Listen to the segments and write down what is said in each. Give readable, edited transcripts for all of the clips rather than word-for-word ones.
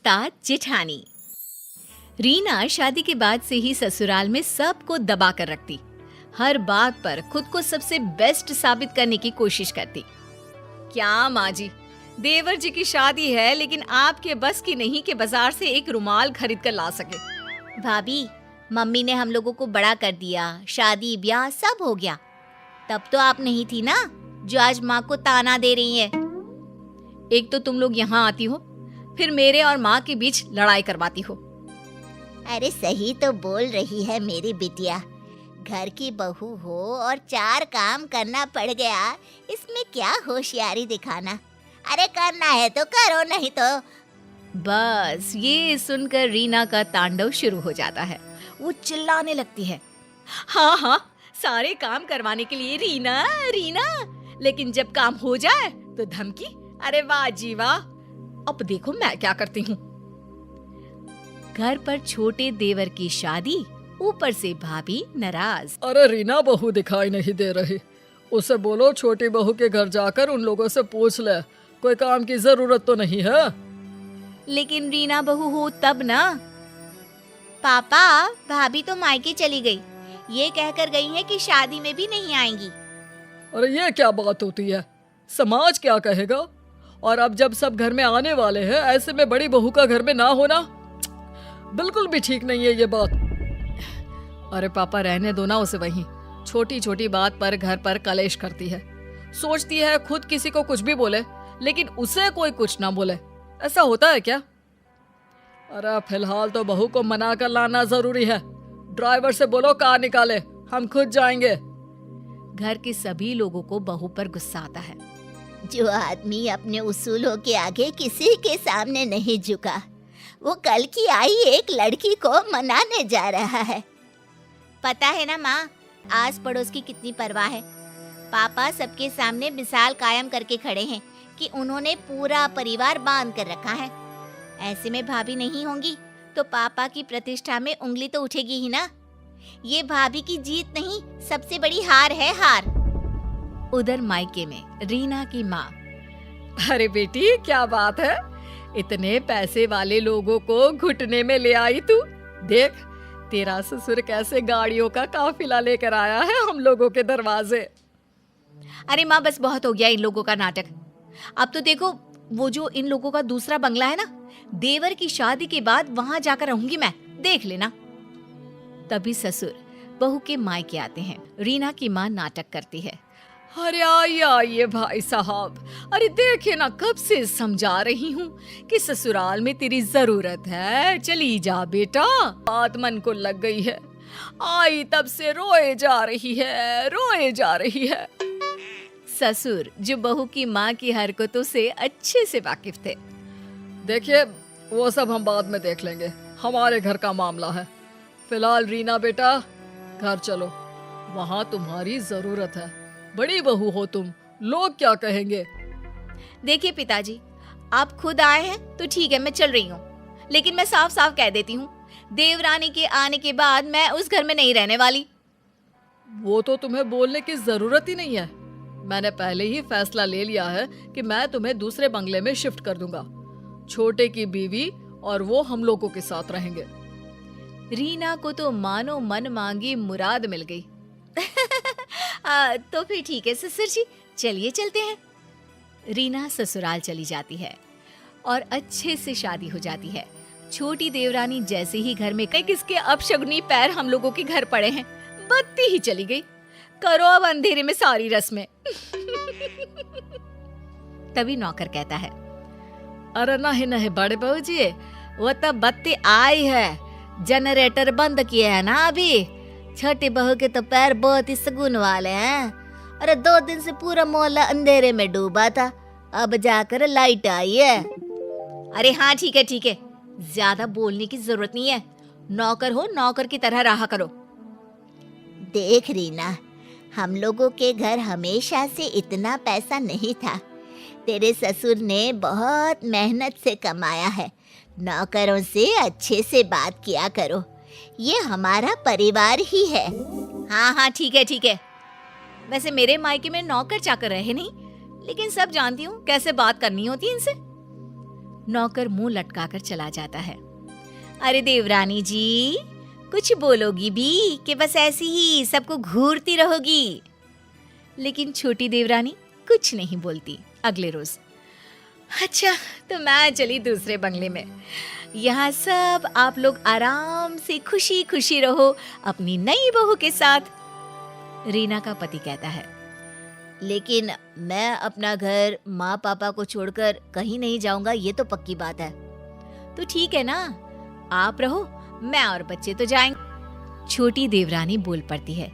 उस्ताद जेठानी। रीना शादी के बाद से ही ससुराल में सबको दबा कर रखती। हर बात पर खुद को सबसे बेस्ट साबित करने की कोशिश करती। क्या माँ जी, देवर जी की शादी है लेकिन आपके बस की नहीं कि बाजार से एक रुमाल खरीद कर ला सके। भाभी, मम्मी ने हम लोगों को बड़ा कर दिया, शादी ब्याह सब हो गया। तब तो आप नहीं थी ना जो आज माँ को ताना दे रही है। एक तो तुम लोग यहाँ आती हो, फिर मेरे और माँ के बीच लड़ाई करवाती हो। अरे सही तो बोल रही है मेरी बिटिया, घर की बहू हो और 4 काम करना पड़ गया, इसमें क्या होशियारी दिखाना। अरे करना है तो करो, नहीं तो। बस ये सुनकर रीना का तांडव शुरू हो जाता है। वो चिल्लाने लगती है, हाँ हाँ, सारे काम करवाने के लिए रीना रीना, लेकिन जब काम हो जाए तो धमकी। अरे वाह जी वाह, अब देखो मैं क्या करती हूँ। घर पर छोटे देवर की शादी, ऊपर से भाभी नाराज। अरे रीना बहू दिखाई नहीं दे रही, उसे बोलो छोटी बहू के घर जाकर उन लोगों से पूछ ले, कोई काम की जरूरत तो नहीं है। लेकिन रीना बहू हो तब ना। पापा, भाभी तो मायके चली गई, ये कहकर गई है कि शादी में भी नहीं आएंगी। अरे ये क्या बात होती है, समाज क्या कहेगा। और अब जब सब घर में आने वाले हैं, ऐसे में बड़ी बहू का घर में ना होना बिल्कुल भी ठीक नहीं है ये बात। अरे पापा रहने दो ना उसे, वहीं छोटी छोटी बात पर घर पर कलेश करती है। सोचती है खुद किसी को कुछ भी बोले लेकिन उसे कोई कुछ ना बोले। ऐसा होता है क्या? अरे फिलहाल तो बहू को मना कर लाना जरूरी है। ड्राइवर से बोलो कार निकाले, हम खुद जाएंगे। घर के सभी लोगों को बहू पर गुस्सा आता है। जो आदमी अपने उसूलों के आगे किसी के सामने नहीं झुका, वो कल की आई एक लड़की को मनाने जा रहा है। पता है ना माँ, आस पड़ोस की कितनी परवाह है। पापा सबके सामने मिसाल कायम करके खड़े हैं कि उन्होंने पूरा परिवार बांध कर रखा है। ऐसे में भाभी नहीं होंगी तो पापा की प्रतिष्ठा में उंगली तो उठेगी ही ना। ये भाभी की जीत नहीं, सबसे बड़ी हार है, हार। उधर मायके में रीना की माँ, अरे बेटी क्या बात है, इतने पैसे वाले लोगों को घुटने में ले आई तू। देख तेरा ससुर कैसे गाड़ियों का काफिला लेकर आया है हम लोगों के दरवाजे। अरे माँ बस बहुत हो गया इन लोगों का नाटक। अब तो देखो वो जो इन लोगों का दूसरा बंगला है ना, देवर की शादी के बाद वहां जाकर रहूंगी मैं, देख लेना। तभी ससुर बहू के मायके आते हैं। रीना की माँ नाटक करती है, अरे आइए भाई साहब, अरे देखे ना कब से समझा रही हूँ कि ससुराल में तेरी जरूरत है, चली जा बेटा। बात मन को लग गई है, आई तब से रोए जा रही है, रोए जा रही है। ससुर जो बहू की माँ की हरकतों से अच्छे से वाकिफ थे। देखिए वो सब हम बाद में देख लेंगे, हमारे घर का मामला है। फिलहाल रीना बेटा घर चलो, वहाँ तुम्हारी जरूरत है। बड़ी बहू हो तुम, लोग क्या कहेंगे। देखिए पिताजी, आप खुद आए हैं तो ठीक है, मैं चल रही हूँ, लेकिन मैं साफ साफ कह देती हूँ, देवरानी के आने के बाद मैं उस घर में नहीं रहने वाली। वो तो तुम्हें बोलने की जरूरत ही नहीं है, मैंने पहले ही फैसला ले लिया है कि मैं तुम्हें दूसरे बंगले में शिफ्ट कर दूंगा। छोटे की बीवी और वो हम लोगों के साथ रहेंगे। रीना को तो मानो मन मांगी मुराद मिल गई। तो फिर ठीक है ससुर जी, चलिए चलते हैं। रीना ससुराल चली जाती है और अच्छे से शादी हो जाती है। छोटी देवरानी जैसे ही घर में कई किसके अपशगुनी पैर हम लोगों के घर पड़े हैं, बत्ती ही चली गई। करो अब अंधेरे में सारी रस्में। तभी नौकर कहता है, अरे नहीं नहीं बड़े बहू जी, वो तो बत्ती आई है, जनरेटर बंद किया है ना अभी। छोटी बहू के तो पैर बहुत ही सगुन वाले हैं। अरे 2 दिन से पूरा मोहल्ला अंधेरे में डूबा था, अब जाकर लाइट आई है। अरे हाँ ठीक है, ज्यादा बोलने की जरूरत नहीं है। नौकर हो, नौकर की तरह रहा करो। देख रीना, हम लोगों के घर हमेशा से इतना पैसा नहीं था। तेरे ससुर ने बहुत मेहनत से कमाया है। नौकरों से अच्छे से बात किया करो, ये हमारा परिवार ही है। हाँ ठीक है। वैसे मेरे मायके में नौकर चाकर रहे नहीं, लेकिन सब जानती हूँ कैसे बात करनी होती है इनसे। नौकर मुंह लटकाकर चला जाता है। अरे देवरानी जी, कुछ बोलोगी भी कि बस ऐसी ही सबको घूरती रहोगी? लेकिन छोटी देवरानी कुछ नहीं बोलती। अगले रोज, अच्छा तो मैं चली दूसरे बंगले में। यहाँ सब आप लोग आराम से खुशी खुशी रहो अपनी नई बहू के साथ। रीना का पति कहता है, लेकिन मैं अपना घर माँ पापा को छोड़कर कहीं नहीं जाऊंगा, ये तो पक्की बात है। तो ठीक है ना, आप रहो, मैं और बच्चे तो जाएंगे। छोटी देवरानी बोल पड़ती है,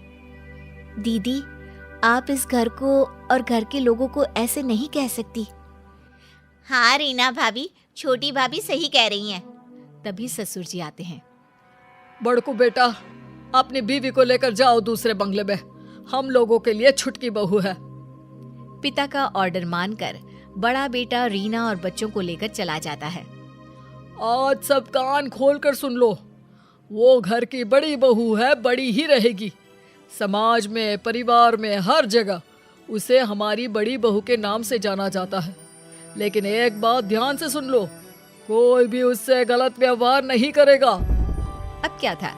दीदी आप इस घर को और घर के लोगों को ऐसे नहीं कह सकती। हाँ रीना भाभी, छोटी भाभी सही कह रही हैं। तभी ससुर जी आते हैं। बड़कू बेटा, अपनी बीवी को लेकर जाओ दूसरे बंगले में, हम लोगों के लिए छुटकी बहू है। पिता का ऑर्डर मानकर बड़ा बेटा रीना और बच्चों को लेकर चला जाता है। आज सब कान खोलकर सुन लो, वो घर की बड़ी बहू है, बड़ी ही रहेगी। समाज में, परिवार में, हर जगह उसे हमारी बड़ी बहू के नाम से जाना जाता है। लेकिन एक बात ध्यान से सुन लो, कोई भी उससे गलत व्यवहार नहीं करेगा। अब क्या था,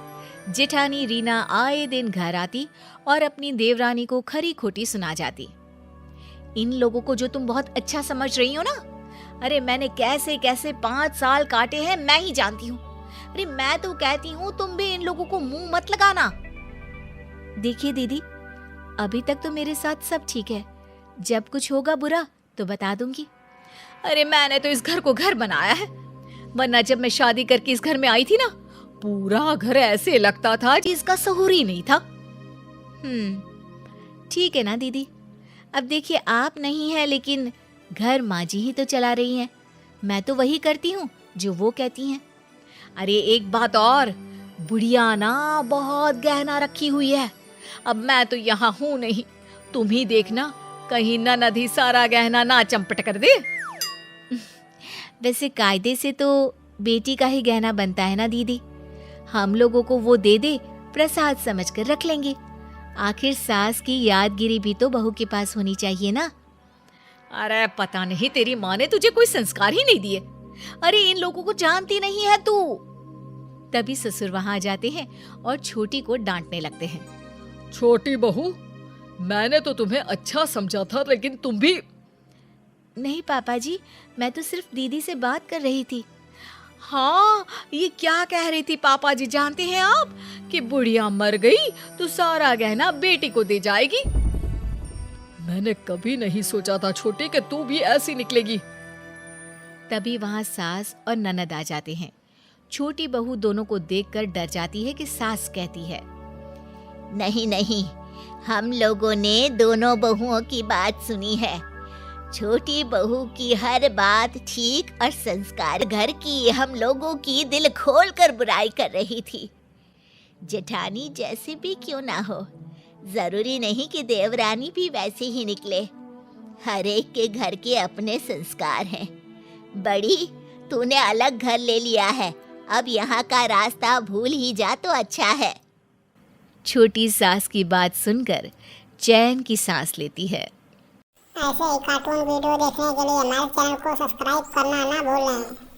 जेठानी रीना आए दिन घर आती और अपनी देवरानी को खरी खोटी सुना जाती। इन लोगों को जो तुम बहुत अच्छा समझ रही हो ना, अरे मैंने कैसे कैसे 5 साल काटे हैं मैं ही जानती हूँ। अरे मैं तो कहती हूँ तुम भी इन लोगों को मुंह मत लगाना। देखिए दीदी, अभी तक तो मेरे साथ सब ठीक है, जब कुछ होगा बुरा तो बता दूंगी। अरे मैंने तो इस घर को घर बनाया है, वरना जब मैं शादी करके इस घर में आई थी ना, पूरा घर ऐसे लगता था कि इसका सहूर ही नहीं था। ठीक है ना दीदी, अब देखिए आप नहीं है, लेकिन घर माँ जी ही तो चला रही हैं। मैं तो वही करती हूँ जो वो कहती हैं। अरे एक बात और, बुढ़िया ना बहुत गहना रखी हुई है। अब मैं तो यहाँ हूँ नहीं, तुम ही देखना कहीं ननद ही सारा गहना ना चंपट कर दे। वैसे कायदे से तो बेटी का ही गहना बनता है ना दीदी, हम लोगों को वो दे दे, प्रसाद समझकर रख लेंगे। आखिर सास की यादगिरी भी तो बहू के पास होनी चाहिए ना। अरे पता नहीं तेरी माँ ने तुझे कोई संस्कार ही नहीं दिए। अरे इन लोगों को जानती नहीं है तू। तभी ससुर वहां आ जाते हैं और छोटी को डांटने लगते हैं। छोटी बहू, मैंने तो तुम्हें अच्छा समझा था, लेकिन तुम भी। नहीं पापा जी, मैं तो सिर्फ दीदी से बात कर रही थी। हाँ, ये क्या कह रही थी पापा जी जानते हैं आप, कि बुढ़िया मर गई तो सारा गहना बेटी को दे जाएगी। मैंने कभी नहीं सोचा था छोटी कि तू भी ऐसी निकलेगी। तभी वहां सास और ननद आ जाते हैं। छोटी बहू दोनों को देखकर डर जाती है कि सास कहती है, नहीं नहीं, हम लोगों ने दोनों बहुओं की बात सुनी है। छोटी बहू की हर बात ठीक और संस्कार घर की हम लोगों की दिल खोल कर बुराई कर रही थी। जेठानी जैसे भी क्यों ना हो, जरूरी नहीं कि देवरानी भी वैसे ही निकले। हर एक के घर के अपने संस्कार हैं। बड़ी, तूने अलग घर ले लिया है, अब यहाँ का रास्ता भूल ही जा तो अच्छा है। छोटी सास की बात सुनकर चैन की सांस लेती है। ऐसे ही कार्टून वीडियो देखने के लिए हमारे चैनल को सब्सक्राइब करना ना भूलें।